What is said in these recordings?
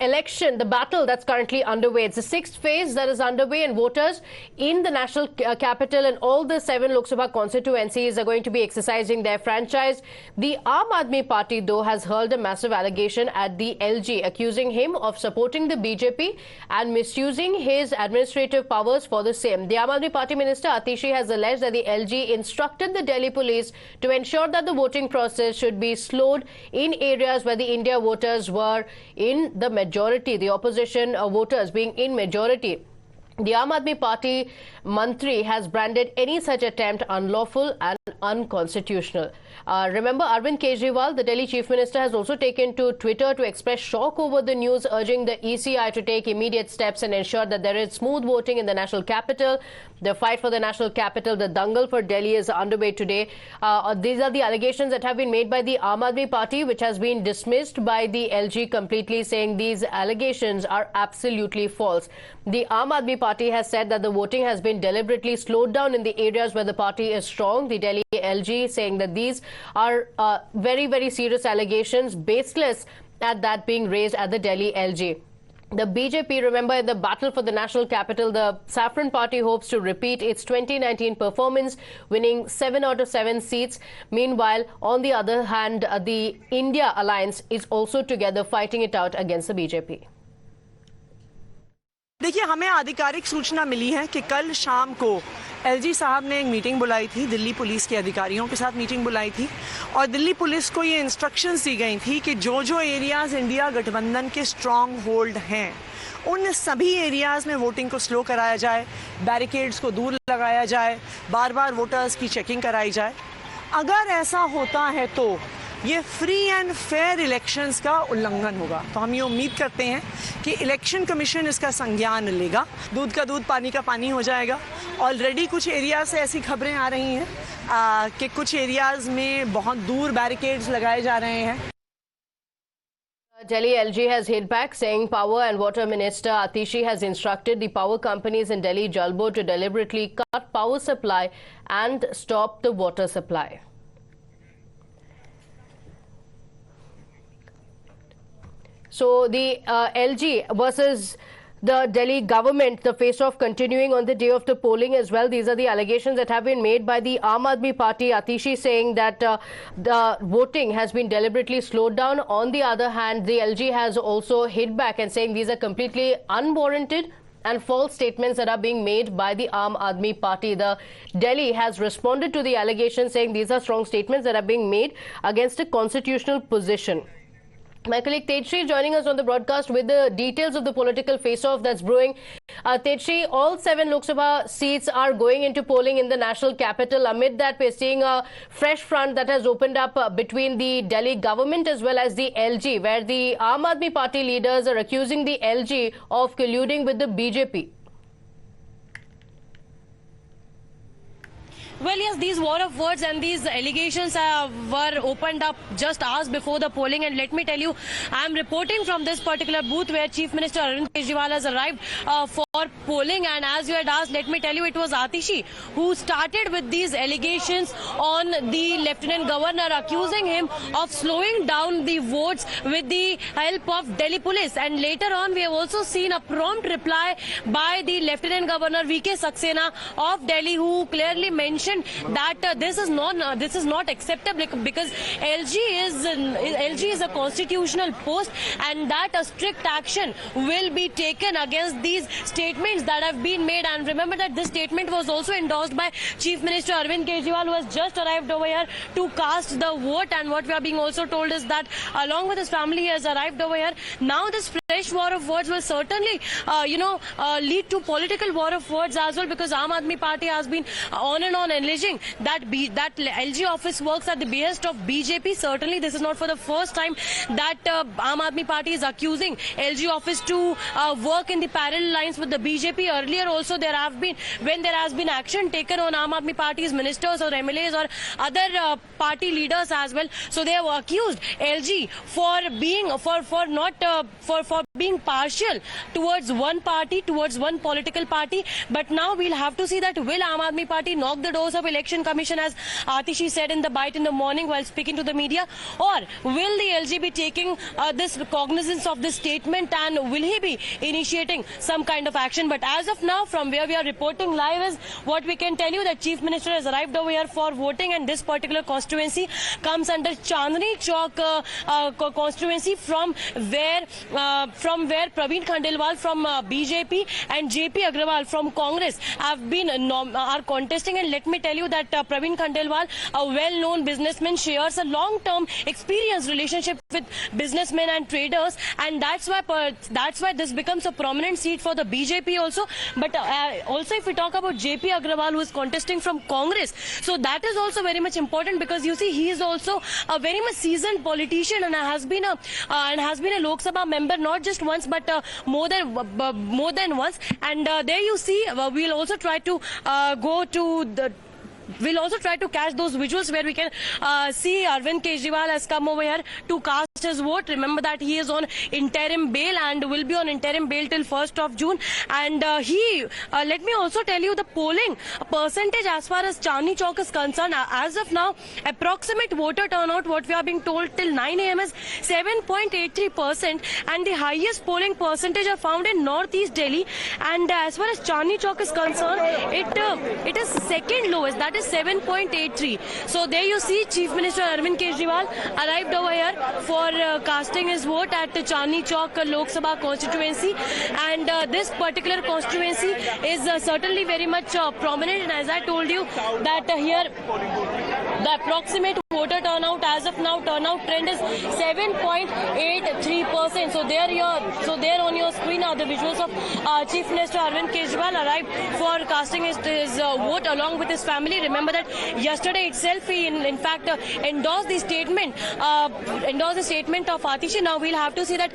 election, the battle that's currently underway. It's the sixth phase that is underway, and voters in the national capital and all the 7 Lok Sabha constituencies are going to be exercising their franchise. The Aam Aadmi Party, though, has hurled a massive allegation at the LG, accusing him of supporting the BJP and misusing his administrative powers for the same. The Aam Aadmi Party Minister Atishi has alleged that the LG instructed the Delhi police to ensure that the voting process should be slowed in areas where the India voters were in the majority, the opposition voters being in majority. The Aam Aadmi Party Mantri has branded any such attempt unlawful and unconstitutional. Remember, Arvind Kejriwal, the Delhi Chief Minister, has also taken to Twitter to express shock over the news, urging the ECI to take immediate steps and ensure that there is smooth voting in the national capital. The fight for the national capital, the dangle for Delhi, is underway today. These are the allegations that have been made by the Aam Aadmi Party, which has been dismissed by the LG completely, saying these allegations are absolutely false. The Aam Aadmi Party has said that the voting has been deliberately slowed down in the areas where the party is strong. The Delhi LG saying that these are very, very serious allegations, baseless at that being raised at the Delhi LG. The BJP, remember, in the battle for the national capital, the Saffron Party hopes to repeat its 2019 performance, winning 7 out of 7 seats. Meanwhile, on the other hand, the India Alliance is also together fighting it out against the BJP. देखिए, हमें आधिकारिक सूचना मिली है कि कल शाम को LG साहब ने एक मीटिंग बुलाई थी, दिल्ली पुलिस के अधिकारियों के साथ मीटिंग बुलाई थी और दिल्ली पुलिस को ये इंस्ट्रक्शंस दी गई थी कि जो जो एरियाज इंडिया गठबंधन के स्ट्रॉन्ग होल्ड हैं उन सभी एरियाज में वोटिंग को स्लो कराया जाए, बैरिकेड्स को दूर लगाया जाए, बार बार वोटर्स की चेकिंग कराई जाए। अगर ऐसा होता है तो ये फ्री एंड फेयर इलेक्शंस का उल्लंघन होगा। तो हम ये उम्मीद करते हैं कि इलेक्शन कमीशन इसका संज्ञान लेगा, दूध का दूध पानी का पानी हो जाएगा। ऑलरेडी कुछ एरिया से ऐसी खबरें आ रही हैं कि कुछ एरियाज में बहुत दूर बैरिकेड्स लगाए जा रहे हैं। Delhi LG has hit back, saying Power and Water Minister Atishi has instructed the power companies in Delhi Jal Board to deliberately cut power supply and stop the water supply. So the LG versus the Delhi government, the face-off continuing on the day of the polling as well. These are the allegations that have been made by the Aam Aadmi Party. Atishi saying that the voting has been deliberately slowed down. On the other hand, the LG has also hit back and saying these are completely unwarranted and false statements that are being made by the Aam Aadmi Party. The Delhi has responded to the allegations, saying these are strong statements that are being made against a constitutional position. My colleague Tejshri is joining us on the broadcast with the details of the political face-off that's brewing. Tejshri, all 7 Lok Sabha seats are going into polling in the national capital. Amid that, we're seeing a fresh front that has opened up between the Delhi government as well as the LG, where the Aam Aadmi Party leaders are accusing the LG of colluding with the BJP. Well, yes, these war of words and these allegations were opened up just hours before the polling. And let me tell you, I'm reporting from this particular booth where Chief Minister Arvind Kejriwal has arrived for polling. And as you had asked, let me tell you, it was Atishi who started with these allegations on the Lieutenant Governor, accusing him of slowing down the votes with the help of Delhi police. And later on, we have also seen a prompt reply by the Lieutenant Governor V.K. Saxena of Delhi, who clearly mentioned that this is not acceptable because LG is a constitutional post and that a strict action will be taken against these statements that have been made. And remember that this statement was also endorsed by Chief Minister Arvind Kejriwal, who has just arrived over here to cast the vote. And what we are being also told is that along with his family, he has arrived over here. Now this fresh war of words will certainly lead to political war of words as well, because Aam Aadmi Party has been on and on alleging that LG office works at the behest of BJP. Certainly, this is not for the first time that Aam Aadmi Party is accusing LG office to work in the parallel lines with the BJP. Earlier also, when there has been action taken on Aam Aadmi Party's ministers or MLAs or other party leaders as well. So they have accused LG for being partial towards one party, towards one political party. But now we'll have to see that will Aam Aadmi Party knock the doors close of Election Commission, as Atishi said in the bite in the morning while speaking to the media? Or will the LG be taking this cognizance of this statement, and will he be initiating some kind of action? But as of now, from where we are reporting live, is what we can tell you that Chief Minister has arrived over here for voting, and this particular constituency comes under Chandni Chowk constituency, from where Praveen Khandelwal from BJP and JP Agrawal from Congress are contesting. And let me tell you that Praveen Khandelwal, a well-known businessman, shares a long-term experience relationship with businessmen and traders, and that's why this becomes a prominent seat for the BJP also. But also, if we talk about JP Agrawal, who is contesting from Congress, so that is also very much important, because you see, he is also a very much seasoned politician and has been a Lok Sabha member not just once but more than once. And there you see, we'll also try to We'll also try to catch those visuals where we can see Arvind Kejriwal has come over here to cast his vote. Remember that he is on interim bail and will be on interim bail till 1st of June. And let me also tell you the polling percentage as far as Chandni Chowk is concerned. As of now, approximate voter turnout, what we are being told till 9 a.m. is 7.83%, and the highest polling percentage are found in Northeast Delhi. And as far as Chandni Chowk is concerned, it is second lowest, that is 7.83. So there you see Chief Minister Arvind Kejriwal arrived over here for casting his vote at the Chandni Chowk Lok Sabha constituency, and this particular constituency is certainly very much prominent. And as I told you that here the approximate voter turnout as of now, turnout trend is 7.83%. So there on your screen are the visuals of Chief Minister Arvind Kejriwal arrived for casting his vote along with his family. Remember that yesterday itself he in fact endorsed the statement of Atishi. Now we'll have to see that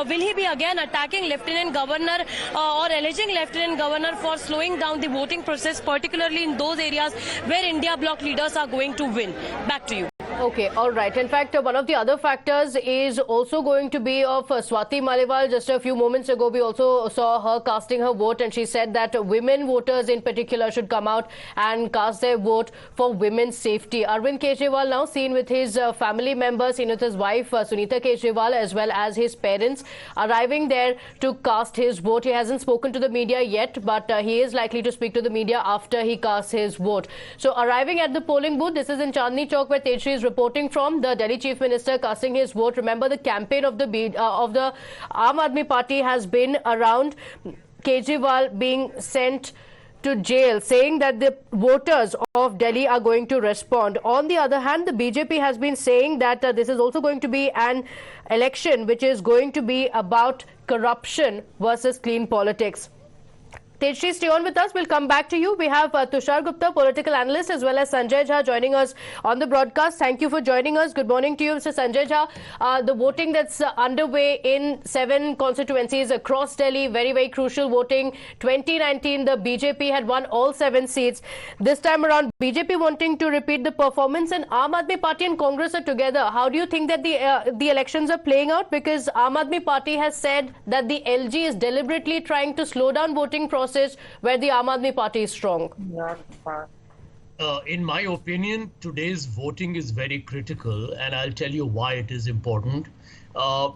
will he be again attacking Lieutenant Governor or alleging Lieutenant Governor for slowing down the voting process, particularly in those areas where India bloc leaders are going to win. Back to you. Okay, all right. In fact, one of the other factors is also going to be of Swati Maliwal. Just a few moments ago, we also saw her casting her vote, and she said that women voters in particular should come out and cast their vote for women's safety. Arvind Kejriwal now seen with his family members, seen with his wife Sunita Kejriwal, as well as his parents, arriving there to cast his vote. He hasn't spoken to the media yet, but he is likely to speak to the media after he casts his vote. So arriving at the polling booth, this is in Chandni Chowk, where Tejshri is reporting from, the Delhi Chief Minister casting his vote. Remember, the campaign of the Aam Aadmi Party has been around Kejriwal being sent to jail, saying that the voters of Delhi are going to respond. On the other hand, the BJP has been saying that this is also going to be an election which is going to be about corruption versus clean politics. Tejshri, stay on with us. We'll come back to you. We have Tushar Gupta, political analyst, as well as Sanjay Jha joining us on the broadcast. Thank you for joining us. Good morning to you, Mr. Sanjay Jha. The voting that's underway in 7 constituencies across Delhi, very, very crucial voting. 2019, the BJP had won all 7 seats. This time around, BJP wanting to repeat the performance, and Aam Aadmi Party and Congress are together. How do you think that the elections are playing out? Because Aam Aadmi Party has said that the LG is deliberately trying to slow down voting process where the Aam Aadmi Party is strong. In my opinion, today's voting is very critical, and I'll tell you why it is important.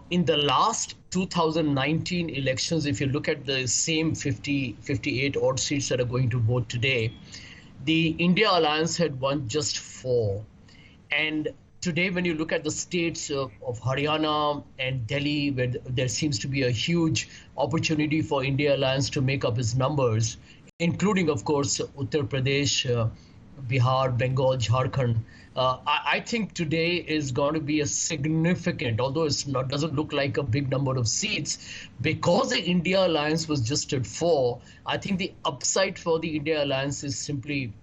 In the last 2019 elections, if you look at the same 58 odd seats that are going to vote today, the India Alliance had won just 4. And today, when you look at the states of Haryana and Delhi, where there seems to be a huge opportunity for India Alliance to make up its numbers, including, of course, Uttar Pradesh, Bihar, Bengal, Jharkhand. I think today is going to be a significant, although it's doesn't look like a big number of seats, because the India Alliance was just at 4. I think the upside for the India Alliance is simply,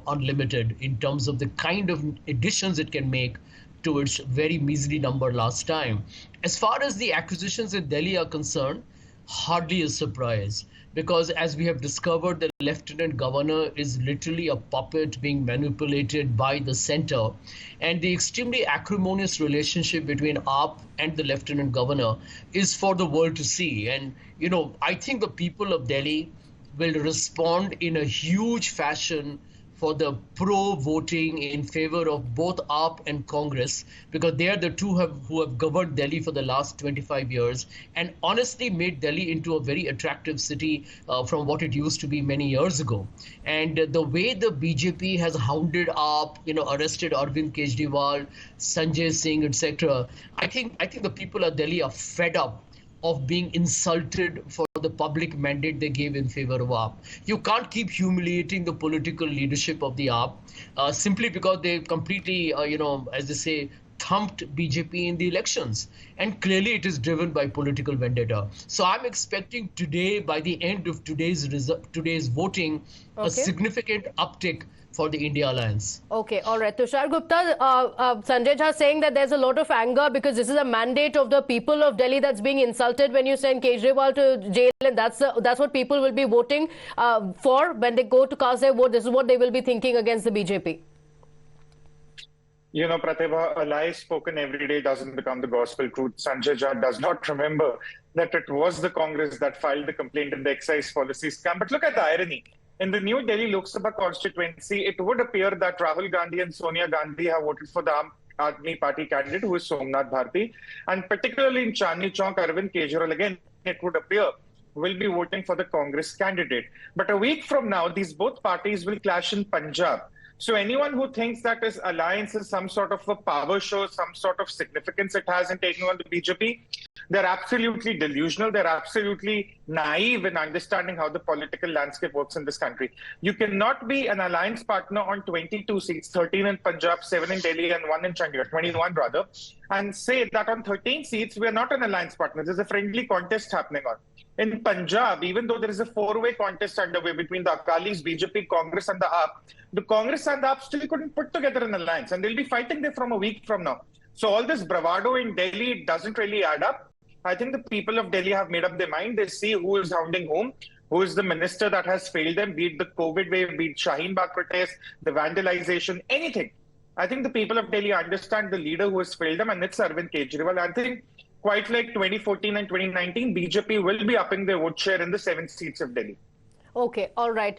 unlimited in terms of the kind of additions it can make to its very measly number last time. As far as the acquisitions in Delhi are concerned, hardly a surprise, because as we have discovered, the Lieutenant Governor is literally a puppet being manipulated by the center, and the extremely acrimonious relationship between AAP and the Lieutenant Governor is for the world to see. And, I think the people of Delhi will respond in a huge fashion for the pro-voting in favor of both AAP and Congress, because they are the two who have governed Delhi for the last 25 years and honestly made Delhi into a very attractive city from what it used to be many years ago. And the way the BJP has hounded AAP, arrested Arvind Kejriwal, Sanjay Singh, etc., I think the people of Delhi are fed up of being insulted for the public mandate they gave in favor of AAP. You can't keep humiliating the political leadership of the AAP simply because they completely, as they say, thumped BJP in the elections. And clearly it is driven by political vendetta. So I'm expecting today, by the end of today's voting, a significant uptick for the India Alliance. Okay, all right. Tushar Gupta, Sanjay Jha saying that there's a lot of anger because this is a mandate of the people of Delhi that's being insulted when you send Kejriwal to jail, and that's what people will be voting for when they go to cast their vote. This is what they will be thinking against the BJP. Pratibha, a lie spoken every day doesn't become the gospel truth. Sanjay Jha does not remember that it was the Congress that filed the complaint in the excise policy scam. But look at the irony. In the New Delhi Lok Sabha constituency, it would appear that Rahul Gandhi and Sonia Gandhi have voted for the Aam Aadmi Party candidate, who is Somnath Bharti. And particularly in Chandni Chowk, Arvind Kejriwal, again, it would appear, will be voting for the Congress candidate. But a week from now, these both parties will clash in Punjab. So anyone who thinks that this alliance is some sort of a power show, some sort of significance it has in taking on the BJP, they're absolutely delusional. They're absolutely naive in understanding how the political landscape works in this country. You cannot be an alliance partner on 22 seats, 13 in Punjab, 7 in Delhi, and 1 in Chandigarh, 21 rather, and say that on 13 seats, we are not an alliance partner. There's a friendly contest happening on. In Punjab, even though there is a four-way contest underway between the Akalis, BJP, Congress and the AAP, the Congress and the AAP still couldn't put together an alliance, and they'll be fighting there from a week from now. So all this bravado in Delhi doesn't really add up. I think the people of Delhi have made up their mind. They see who is hounding whom, who is the minister that has failed them, be it the COVID wave, be it Shaheen Bagh protest, the vandalization, anything. I think the people of Delhi understand the leader who has failed them, and it's Arvind Kejriwal. I think quite like 2014 and 2019, BJP will be upping their vote share in the 7 seats of Delhi. Okay, all right.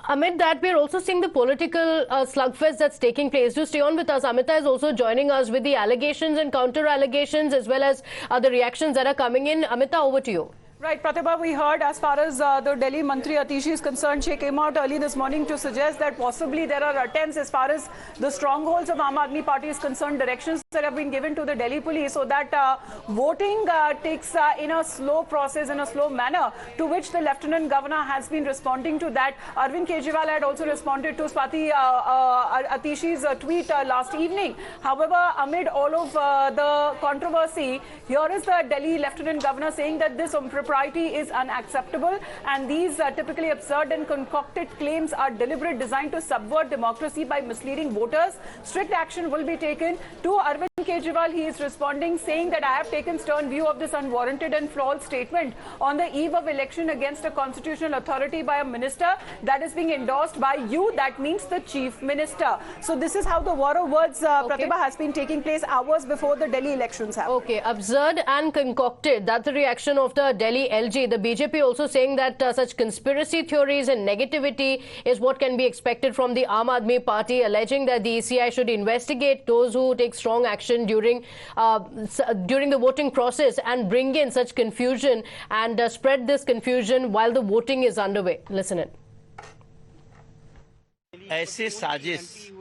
Amid that, we're also seeing the political slugfest that's taking place. Do stay on with us. Amita is also joining us with the allegations and counter-allegations as well as the reactions that are coming in. Amita, over to you. Right, Pratibha, we heard as far as the Delhi Mantri Atishi is concerned, she came out early this morning to suggest that possibly there are attempts as far as the strongholds of Aam Aadmi Party is concerned, directions that have been given to the Delhi police so that voting takes in a slow process, in a slow manner, to which the Lieutenant Governor has been responding to that. Arvind Kejriwal had also responded to Swati Atishi's tweet last evening. However, amid all of the controversy, here is the Delhi Lieutenant Governor saying that this impropriety is unacceptable, and these typically absurd and concocted claims are deliberate, designed to subvert democracy by misleading voters. Strict action will be taken. To Arvind Kejriwal, he is responding saying that I have taken stern view of this unwarranted and flawed statement on the eve of election against a constitutional authority by a minister that is being endorsed by you. That means the Chief Minister. So this is how the war of words, Pratibha, has been taking place hours before the Delhi elections happened. Okay, absurd and concocted. That's the reaction of the Delhi LG. The BJP also saying that such conspiracy theories and negativity is what can be expected from the Aam Aadmi Party, alleging that the ECI should investigate those who take strong action during the voting process and bring in such confusion and spread this confusion while the voting is underway. Listen in. ऐसे साजिश,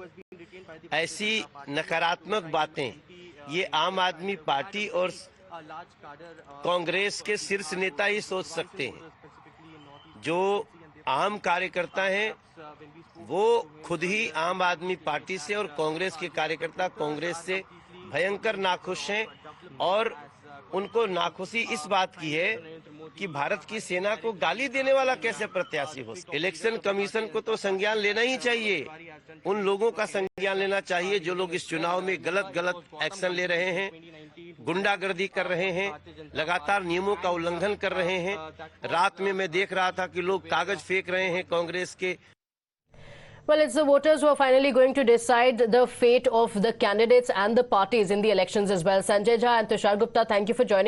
ऐसी नकारात्मक बातें ये आम आदमी party और कांग्रेस के शीर्ष नेता ही सोच सकते हैं। जो आम कार्यकर्ता हैं वो खुद ही आम आदमी पार्टी से और कांग्रेस के कार्यकर्ता कांग्रेस से भयंकर नाखुश हैं और उनको नाखुशी इस बात की है कि भारत की सेना को गाली देने वाला कैसे प्रत्याशी हो। इलेक्शन कमीशन को तो संज्ञान लेना ही चाहिए, उन लोगों का संज्ञान लेना चाहिए जो लोग इस चुनाव में गलत एक्शन ले रहे हैं, गुंडागर्दी कर रहे हैं, लगातार नियमों का उल्लंघन कर रहे हैं। रात में मैं देख रहा था कि लोग कागज फेंक रहे हैं कांग्रेस के। Well, it's the voters who are finally going to decide the fate of the candidates and the parties in the elections as well. Sanjay Jha and Tushar Gupta, thank you for joining.